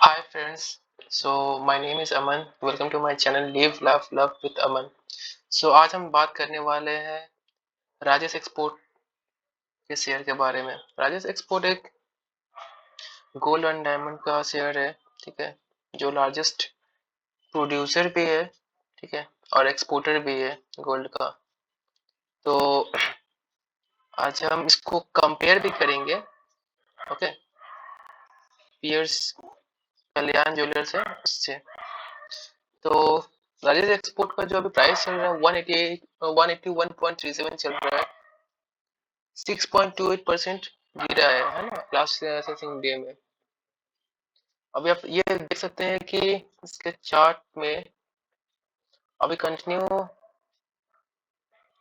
Hi friends, so my name is Aman. Welcome to my channel Live Laugh Love with Aman. आज हम बात करने वाले हैं राजेश एक्सपोर्ट के शेयर के बारे में। राजेश एक्सपोर्ट एक गोल्ड एंड डायमंड का शेयर है, ठीक है, जो लार्जेस्ट प्रोड्यूसर भी है, ठीक है, और एक्सपोर्टर भी है गोल्ड का। तो आज हम इसको कंपेयर भी करेंगे, ओके, पियर्स कल्याण ज्वेलर्स है उससे। तो राजेश एक्सपोर्ट का जो अभी प्राइस चल रहा है 181.37 चल रहा है। 6.28% गिरा है ना लास्ट सेंसिंग डे में। अभी आप ये देख सकते हैं कि इसके चार्ट में अभी कंटिन्यू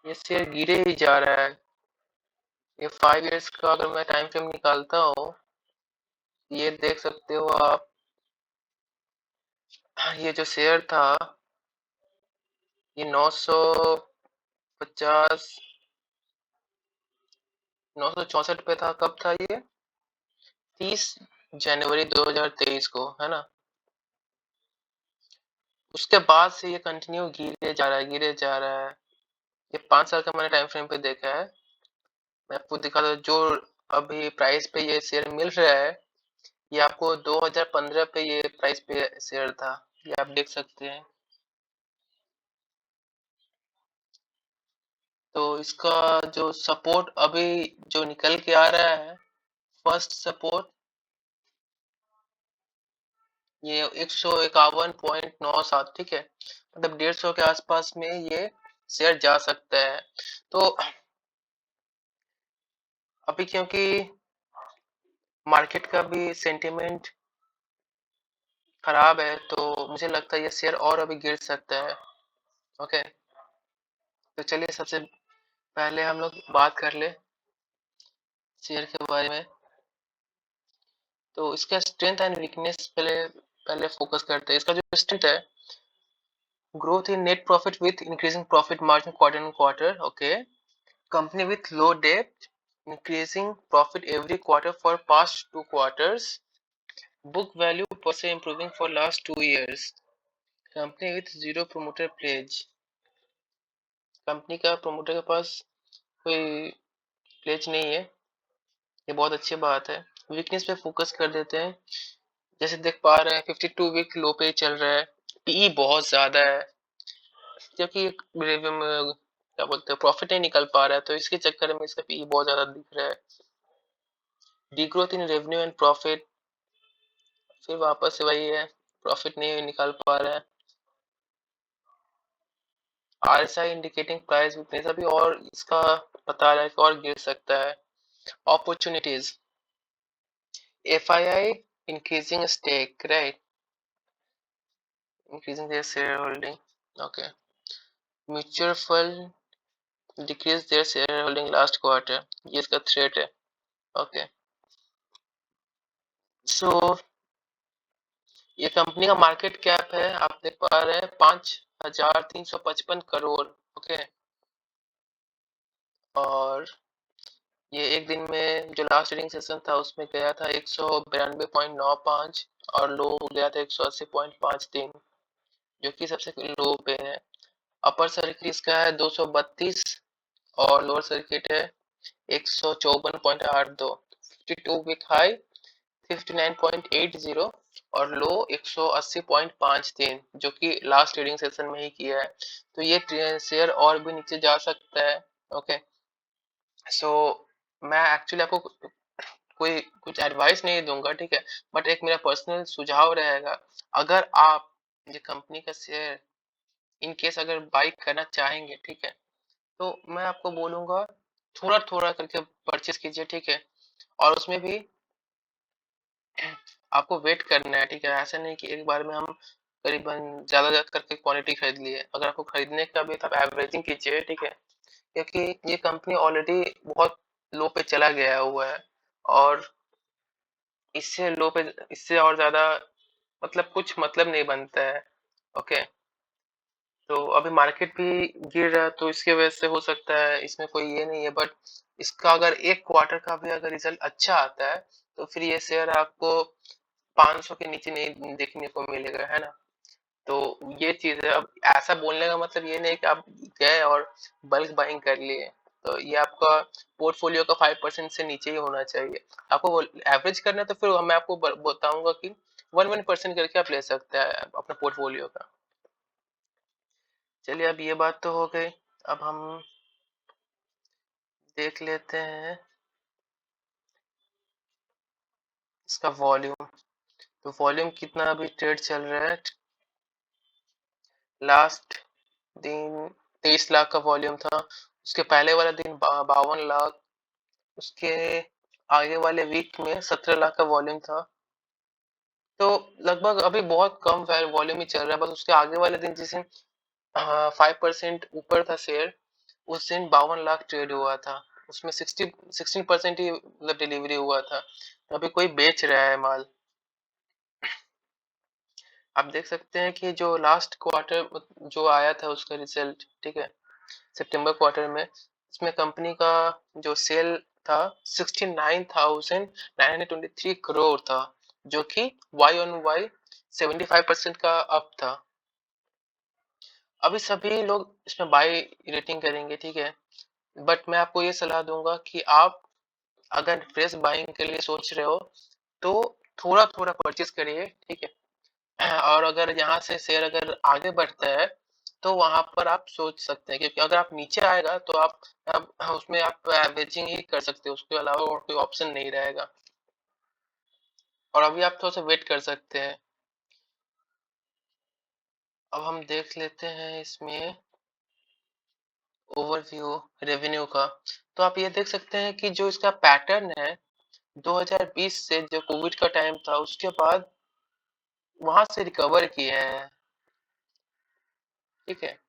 ये शेयर गिरे ही जा रहा है। ये 5 इयर्स का अगर मैं टाइम फ्रेम निकालता हूँ, ये देख सकते हो आप, ये जो शेयर था ये 950 964 पे था। कब था ये? 30 जनवरी 2023 को, है ना। उसके बाद से ये कंटिन्यू गिरे जा रहा है, गिरे जा रहा है। ये 5 साल का मैंने टाइम फ्रेम पे देखा है। मैं आपको दिखा दूं, जो अभी प्राइस पे ये शेयर मिल रहा है, ये आपको 2015 पे ये प्राइस पे शेयर था, ये आप देख सकते हैं। तो इसका जो सपोर्ट अभी जो निकल के आ रहा है, फर्स्ट सपोर्ट ये 151.97, ठीक है, मतलब 150 के आसपास में ये शेयर जा सकता है। तो अभी क्योंकि मार्केट का भी सेंटिमेंट खराब है, तो मुझे लगता है ये शेयर और अभी गिर सकता है। ओके, तो चलिए सबसे पहले हम लोग बात कर ले शेयर के बारे में। तो इसका स्ट्रेंथ एंड वीकनेस पहले पहले फोकस करते हैं। इसका जो स्ट्रेंथ है, growth in net profit with increasing profit margin quarter on quarter, okay, company with low debt, increasing profit every quarter for past 2 quarters, book value per se improving for last 2 years, company with zero promoter pledge, company का promoter के पास कोई pledge नहीं है, ये बहुत अच्छी बात है। वीकनेस पे फोकस कर देते हैं। जैसे देख पा रहे हैं 52 वीक लो पे चल रहा है, पीई बहुत ज्यादा है, क्योंकि क्या बोलते हैं, प्रॉफिट नहीं निकल पा रहा है, तो इसके चक्कर में इसका पीई बहुत ज्यादा दिख रहा है। Degrowth in revenue and profit, फिर वापस से वही है, प्रॉफिट नहीं निकाल पा रहा है। आरएसआई इंडिकेटिंग प्राइस वीकनेस, अभी और इसका बता रहा है कि और गिर सकता है। Opportunities, FII increasing stake, right, increasing their shareholding, okay, mutual fund decrease their shareholding last quarter, ये इसका थ्रेट है, ओके। सो ये कंपनी का मार्केट कैप है, आप देख पा रहे हैं 5,355 करोड़, ओके। और ये एक दिन में जो लास्ट ट्रेडिंग सेशन था उसमें गया था 192.95 और लो गया था 180.53, जो कि सबसे लो पे है। अपर सर्किट इसका है 232 और लोअर सर्किट है 154.82, 52 वीक हाई 59.80 और लो 180.53, जो कि लास्ट ट्रेडिंग सेशन में ही किया है। तो ये शेयर और भी नीचे जा सकता है, ओके। सो मैं एक्चुअली आपको कोई कुछ एडवाइस नहीं दूंगा, ठीक है, बट एक मेरा पर्सनल सुझाव रहेगा। अगर आप ये कंपनी का शेयर इन केस अगर बाई करना चाहेंगे, ठीक है, तो मैं आपको बोलूंगा थोड़ा थोड़ा करके परचेस कीजिए, ठीक है। और उसमें भी आपको वेट करना है, ठीक है, ऐसा नहीं कि एक बार में हम करीबन ज्यादा करके क्वांटिटी खरीद लिए। अगर आपको खरीदने का भी तो आप एवरेजिंग कीजिए, ठीक है, क्योंकि ये कंपनी ऑलरेडी बहुत लो पे चला गया हुआ है, और इससे लो पे इससे और ज्यादा मतलब कुछ मतलब नहीं बनता है, ओके। तो अभी मार्केट भी गिर रहा है, तो इसकी वजह से हो सकता है, इसमें कोई ये नहीं है, बट इसका अगर एक क्वार्टर का भी अगर रिजल्ट अच्छा आता है, तो फिर ये शेयर आपको 500 के नीचे नहीं देखने को मिलेगा, है ना? तो ये चीज है। अब ऐसा बोलने का मतलब ये नहीं कि आप गए और बल्क बाइंग कर लिए, तो ये आपका पोर्टफोलियो का 5% से नीचे ही होना चाहिए। आपको एवरेज करना है तो फिर मैं आपको बताऊंगा कि 1% करके आप ले सकते हैं अपने पोर्टफोलियो का। चलिए, अब ये बात तो हो गई। अब हम देख लेते हैं इसका वॉल्यूम। तो वॉल्यूम कितना अभी ट्रेड चल रहा है? लास्ट दिन 23 लाख का वॉल्यूम था। उसके पहले वाला दिन 52 लाख। उसके आगे वाले वीक में 17 लाख का वॉल्यूम था। तो लगभग अभी बहुत कम वॉल्यूम ही चल रहा है। बस उसके आगे वाले दिन जिस दिन 5% ऊपर था शेयर, उस दिन 52 लाख ट्रेड हुआ था। उसमें 16% ही मतलब डिलीवरी हुआ था। तो अभी कोई बेच रहा है माल। आप देख सकते हैं कि जो लास्ट क्वार्टर जो आया था उसका रिजल्ट, ठीक है, सितंबर क्वार्टर में, इसमें कंपनी का जो सेल था 69,923 करोड़ था, जो कि वाई ऑन वाई 75% का अप था। अभी सभी लोग इसमें बाय रेटिंग करेंगे, ठीक है, बट मैं आपको ये सलाह दूंगा कि आप अगर फ्रेश बाइंग के लिए सोच रहे हो तो थोड़ा थोड़ा परचेज करिए, ठीक है। और अगर यहाँ से शेयर अगर आगे बढ़ता है तो वहां पर आप सोच सकते हैं, क्योंकि अगर आप नीचे आएगा तो आप उसमें आप एवरेजिंग ही कर सकते हो, उसके अलावा और कोई ऑप्शन नहीं रहेगा। और अभी आप थोड़ा सा वेट कर सकते हैं। अब हम देख लेते हैं इसमें ओवरव्यू रेवेन्यू का। तो आप ये देख सकते हैं कि जो इसका पैटर्न है 2020 से, जो कोविड का टाइम था उसके बाद वहां से रिकवर किए हैं, ठीक है।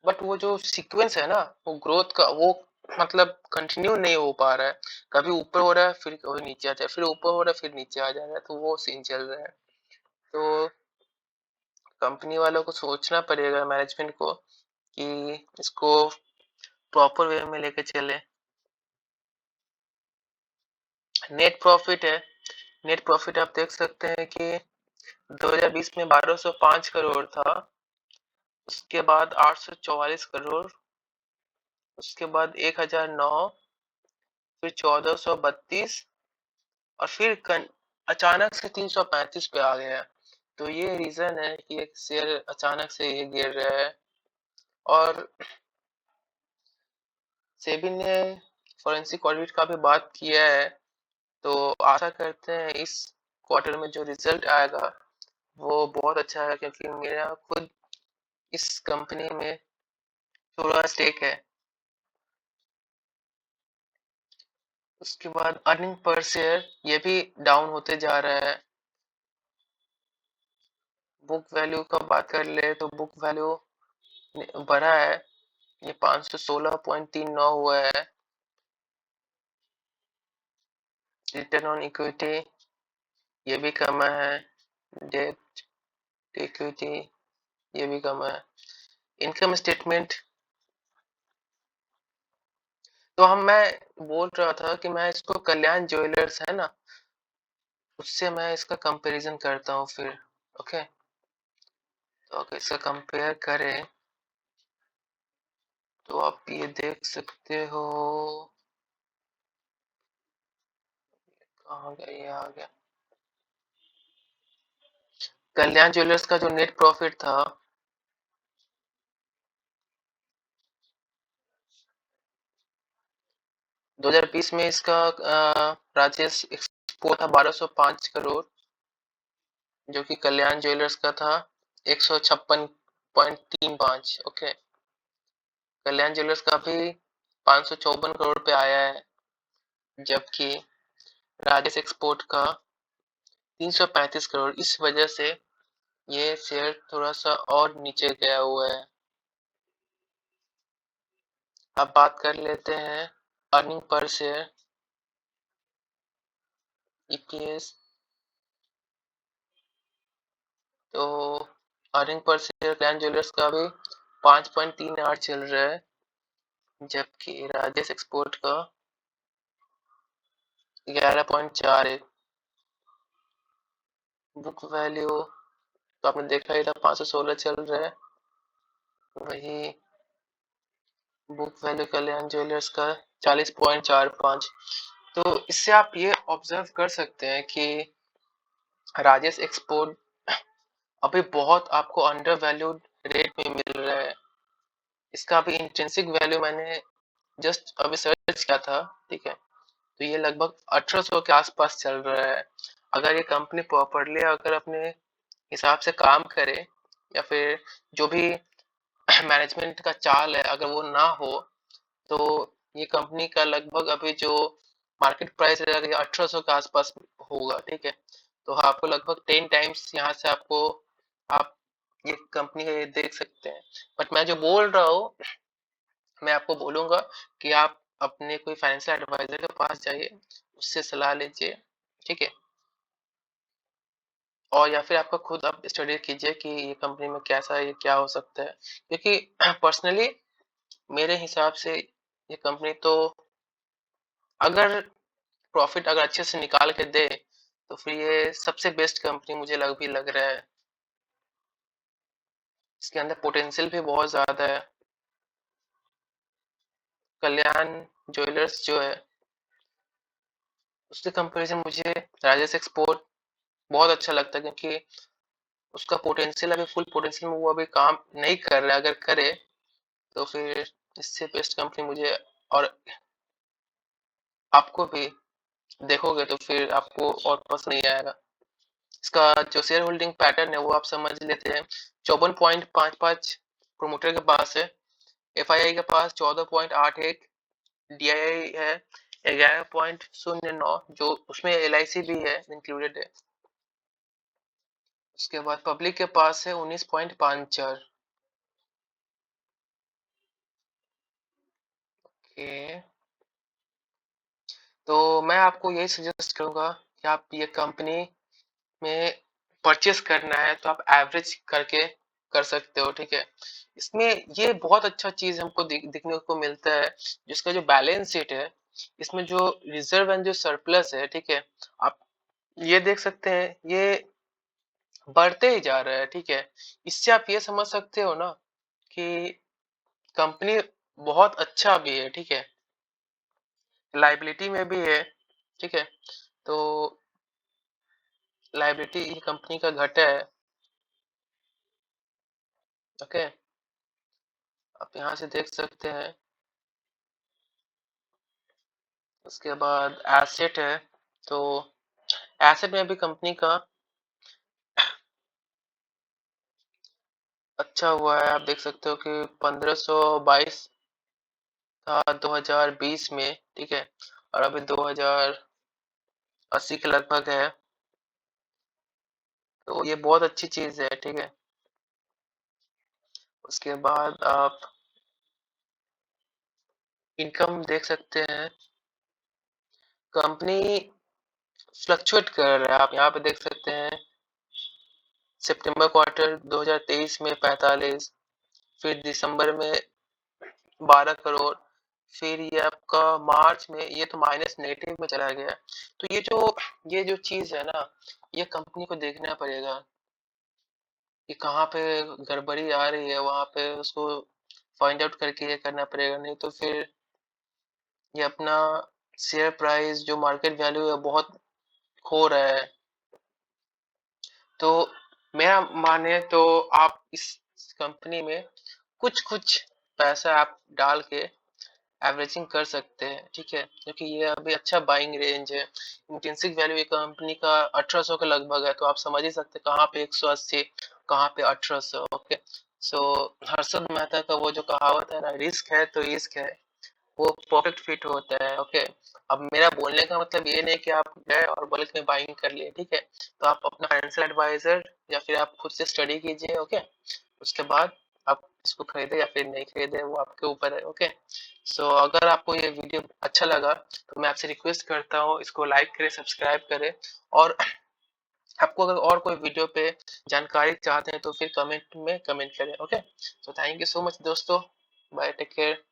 बट वो जो सीक्वेंस है ना, वो ग्रोथ का, वो मतलब कंटिन्यू नहीं हो पा रहा है। कभी ऊपर हो रहा है, फिर कभी नीचे आ जाए, फिर ऊपर हो रहा है, फिर नीचे आ जा रहा है, तो वो सीन चल रहा है। तो कंपनी वालों को सोचना पड़ेगा, मैनेजमेंट को, कि इसको प्रॉपर वे में लेके चले। नेट प्रॉफिट है। नेट प्रॉफिट आप देख सकते हैं कि 2020 में 1205 करोड़ था। उसके बाद 844 करोड़। उसके बाद 1009। फिर 1432। और फिर अचानक से 335 पे आ गया। तो ये रीजन है कि एक शेयर अचानक से ये गिर रहा है। और सेबी ने फॉरेंसिक ऑडिट का भी बात किया है। तो आशा करते हैं इस क्वार्टर में जो रिजल्ट आएगा वो बहुत अच्छा है, क्योंकि मेरा खुद इस कंपनी में थोड़ा स्टेक है। उसके बाद अर्निंग पर शेयर ये भी डाउन होते जा रहा है। बुक वैल्यू का बात कर ले तो बुक वैल्यू बढ़ा है, ये 516.39 हुआ है। रिटर्न ऑन इक्विटी ये भी कम है। डेट इक्विटी ये भी कम है। इनकम स्टेटमेंट, तो मैं बोल रहा था कि मैं इसको कल्याण ज्वेलर्स है ना, उससे मैं इसका कंपैरिजन करता हूँ फिर। ओके, तो अगर इसका कंपेयर करें तो आप ये देख सकते हो। कहाँ गया, ये आ गया। कल्याण ज्वेलर्स का जो नेट प्रॉफिट था 2020 में, इसका राजेश एक्सपोर्ट था 1205 करोड़, जो कि कल्याण ज्वेलर्स का था 156.35। ओके, कल्याण ज्वेलर्स का भी 554 करोड़ पे आया है, जबकि राजेश एक्सपोर्ट का 335 करोड़। इस वजह से ये शेयर थोड़ा सा और नीचे गया हुआ है। अब बात कर लेते हैं अर्निंग पर शेयर, ईपीएस। तो अर्निंग पर शेयर कल्याण ज्वेलर्स का भी 5.38 चल रहा है, जबकि राजेश एक्सपोर्ट का 11.41। बुक वैल्यू तो आपने देखा ही था 516 चल रहा है। वही बुक वैल्यू कल्याण ज्वेलर्स का 40.45। तो इससे आप ये ऑब्जर्व कर सकते हैं कि राजेश एक्सपोर्ट अभी बहुत आपको अंडर वैल्यूड रेट में मिल रहा है। इसका अभी इंट्रिंसिक वैल्यू मैंने जस्ट अभी सर्च किया था, ठीक है, तो ये लगभग 1800 के आसपास चल रहा है। अगर ये कंपनी प्रॉपरली अगर अपने हिसाब से काम करे, या फिर जो भी मैनेजमेंट का चाल है अगर वो ना हो, तो ये कंपनी का लगभग अभी जो मार्केट प्राइस है 1800 के आसपास होगा, ठीक है। तो आपको लगभग 10 टाइम्स यहाँ से आपको आप ये कंपनी का ये देख सकते हैं। बट मैं जो बोल रहा हूँ, मैं आपको बोलूंगा कि आप अपने कोई फाइनेंशियल एडवाइजर के पास जाइए, उससे सलाह लीजिए, ठीक है। और या फिर आपका खुद आप स्टडी कीजिए कि ये कंपनी में कैसा है, ये क्या हो सकता है। क्योंकि पर्सनली मेरे हिसाब से ये कंपनी तो अगर प्रॉफिट अगर अच्छे से निकाल के दे, तो फिर ये सबसे बेस्ट कंपनी मुझे लग रहा है। इसके अंदर पोटेंशियल भी बहुत ज्यादा है। कल्याण ज्वेलर्स जो है उसके कंपैरिजन मुझे राजेश एक्सपोर्ट बहुत अच्छा लगता है, क्योंकि उसका पोटेंशियल अभी फुल पोटेंशियल में वो अभी काम नहीं कर रहा है। अगर करे तो फिर इससे बेस्ट कंपनी मुझे, और आपको भी देखोगे तो फिर आपको और पसंद नहीं आएगा। इसका जो शेयर होल्डिंग पैटर्न है वो आप समझ लेते हैं। 54.55 प्रोमोटर के पास है, एफआईआई के पास 14.81, डीआईआई है 11.09, जो उसमें एलआईसी भी है इंक्लूडेड है। उसके बाद पब्लिक के पास है 19.54। ओके, तो मैं आपको यही सजेस्ट करूंगा कि आप ये कंपनी में परचेस करना है तो आप एवरेज करके कर सकते हो, ठीक है। इसमें ये बहुत अच्छा चीज हमको दिखने को मिलता है, जिसका जो बैलेंस शीट है, इसमें जो रिजर्व एंड जो सरप्लस है, ठीक है, आप ये देख सकते हैं, ये बढ़ते ही जा रहा है, ठीक है। इससे आप ये समझ सकते हो ना कि कंपनी बहुत अच्छा भी है, ठीक है, लाइबिलिटी में भी है, ठीक है। तो लाइबिलिटी कंपनी का घटा है, ओके, आप यहाँ से देख सकते हैं। उसके बाद एसेट है, तो एसेट में भी कंपनी का अच्छा हुआ है। आप देख सकते हो कि 1522 था 2020 में, ठीक है, और अभी 2080 के लगभग है। तो ये बहुत अच्छी चीज है, ठीक है। उसके बाद आप इनकम देख सकते हैं, कंपनी फ्लक्चुएट कर रहा है। आप यहाँ पे देख सकते हैं, सितंबर क्वार्टर 2023 में 45, फिर दिसंबर में 12 करोड़, फिर ये आपका मार्च में ये तो माइनस नेगेटिव में चला गया। तो ये जो चीज है ना, ये कंपनी को देखना पड़ेगा कि कहाँ पे गड़बड़ी आ रही है, वहां पे उसको फाइंड आउट करके ये करना पड़ेगा। नहीं तो फिर ये अपना शेयर प्राइस जो मार्केट वैल्यू है बहुत खो रहा है। तो मेरा माने तो आप इस कंपनी में कुछ कुछ पैसा आप डाल के एवरेजिंग कर सकते हैं, ठीक है, क्योंकि ये अभी अच्छा बाइंग रेंज है। इंट्रिंसिक वैल्यू ये कंपनी का 1800 के लगभग है, तो आप समझ ही सकते हैं कहाँ पे 180, कहाँ पे 1800। ओके, सो हर्षद मेहता का वो जो कहावत है ना, रिस्क है तो इश्क है, वो परफेक्ट फिट होता है, ओके। अब मेरा बोलने का मतलब ये नहीं कि आप गए और बल्क में बाइंग कर लिए, ठीक है। तो आप अपना फाइनेंशियल एडवाइजर या फिर आप खुद से स्टडी कीजिए, ओके। उसके बाद आप इसको खरीदे या फिर नहीं खरीदे वो आपके ऊपर है, ओके। सो अगर आपको ये वीडियो अच्छा लगा तो मैं आपसे रिक्वेस्ट करता हूँ इसको लाइक करें, सब्सक्राइब करें, और आपको अगर और कोई वीडियो पे जानकारी चाहते हैं तो फिर कमेंट में कमेंट करें, okay. So thank you so much दोस्तों, बाय, टेक केयर।